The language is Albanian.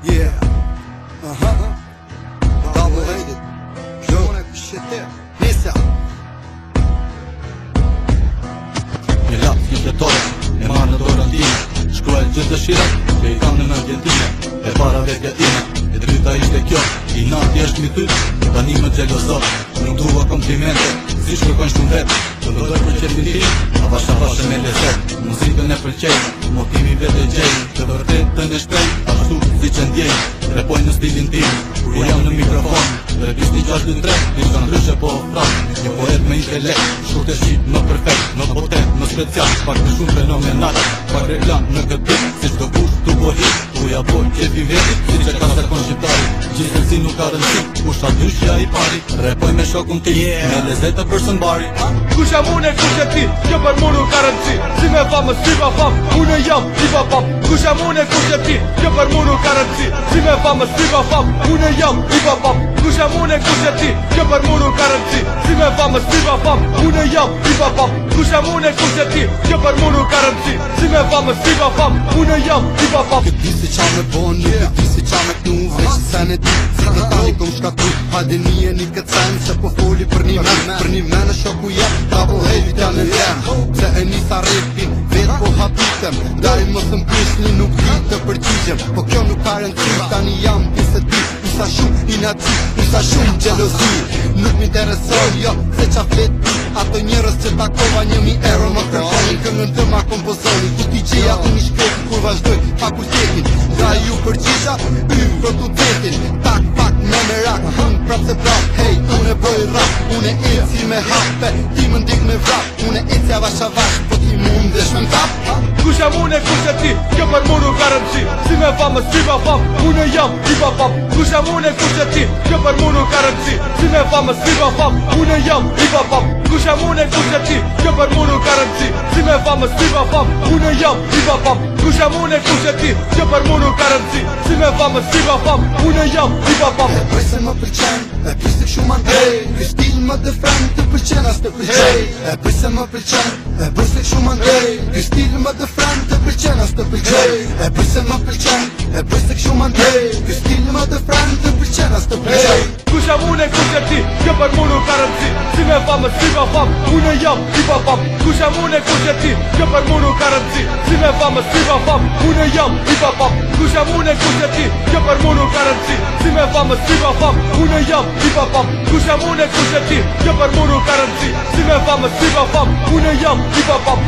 Yeah. Double rated. Gjone shete. Nisa. Një lapë një fletore, e marrë në dorën time. Shkruaj gjithë dëshirat, që i kam në mendjen time. E para vetja ime, e dyta ishte kjo. I nati është mi ty, tani më xhelozot. Nuk dua komplimente, si shkërkojnë shumë vetë. Të ndodoj për qepin tim, avash me lezet. Muzikën e pëlqej, motivi vetë e gjej. Të vërtetën e shprej, ashtu si që ndjej. Repoj në stilin tim, kur jam në mikrofon. Dhe bisni 623, diçka ndryshe po ofron. Një poet me intelekt, shkurt e shqip më perfekt. Në potet, në special, pak të shumë fenomenal. Pak reklam në këtë dit, si çdo kush tu po hit. Ku ja boj qefi vetit, si që ka zakon shqiptari. Gjithë si nuk ka rëndësi, kusha dyshja i pari. Repoj me shokun ti, me lezeta për sëmbari. Kush jam unë e kush e ti, kjo për mu nuk ka rëndësi. Si me famë, si pa famë, unë jam i pa pap. Kush jam unë e kush e ti, kjo për mu nuk ka rëndësi. Si me famë, si pa famë, unë jam i pa pap. Kush jam unë e kush e ti, kjo për mu nuk ka rëndësi. Si me famë, si pa famë, unë jam i pa pap. Kush jam unë e kush e ti, kjo për mu nuk ka rëndësi. Si me famë, si pa famë, unë jam i pa pap. Këtë di se qa me bon, nuk di se qa me knu. Veç sen e ti, se të tani kom shkatru. Hadi një një këtë sen, se po foli për një men. Për një men e shoku jem, double heavy janë në jem. Se e nisa repin, vetë po habitem. Daj më thëm kishni nuk di të përgjigjem. Po kjo nuk ka rëndësi, tani jam pise ti. Usa shumë inati, usa shumë gjelozi. Nuk m'intereson, jo, se qa flet ti. Ato njërës që takova 1000 euro më kërkonin. Këngën të ma kompozoni, ku ti gjeja unë i shkretin. Kur vazhdoj fakultetin, da ju përgjigja, producentin. Tak, me rak, hëng prap se prap. Hej, unë e bëj rap, unë e eci me hape. Ti më ndik me vrap, unë e eci avash, po ti mund dhe shme m'tap. Kush jam unë e kush e ti, kjo për mu nuk ka rëndësi. Si me famë, si pa famë, unë jam i pa pap. Kush jam unë e kush e ti, kjo për mu nuk ka rëndësi. Si me famë, si pa famë, unë jam i pa pap. Kush jam unë e kush e ti, kjo për mu nuk ka rëndësi. Si me famë, si pa famë, unë jam i pa pap. Kush jam unë e kush e ti, kjo për mu nuk ka rëndësi. Si me famë, si pa famë, unë jam i pa pap. E bëj se më pëlqen, e bëj se shumë andrej. Ky stil më dëfren, të pëlqen as të pëlqej. E bëj se më pëlqen, e bëj se shumë andrej. Ky stil më dëfren, të pëlqen as të pëlqej. E bëj se më pëlqen, e bëj se shumë andrej. Ky stil më dëfren, të pëlqen as të pëlqej. Kush jam unë e kush e ti, kjo për mu nuk ka rëndësi. Si me famë, si pa famë, unë jam i pa pap. Kush jam unë e kush e ti, kjo për mu nuk ka rëndësi. Si me famë, si pa famë, unë jam i pa pap. Kush jam unë e kush e ti, kjo për mu nuk ka rëndësi. Si me famë, si pa famë, unë jam i pa pap. Kush jam unë e kush e ti, kjo për mu nuk ka rëndësi. Si me famë, si pa famë, unë jam i pa pap.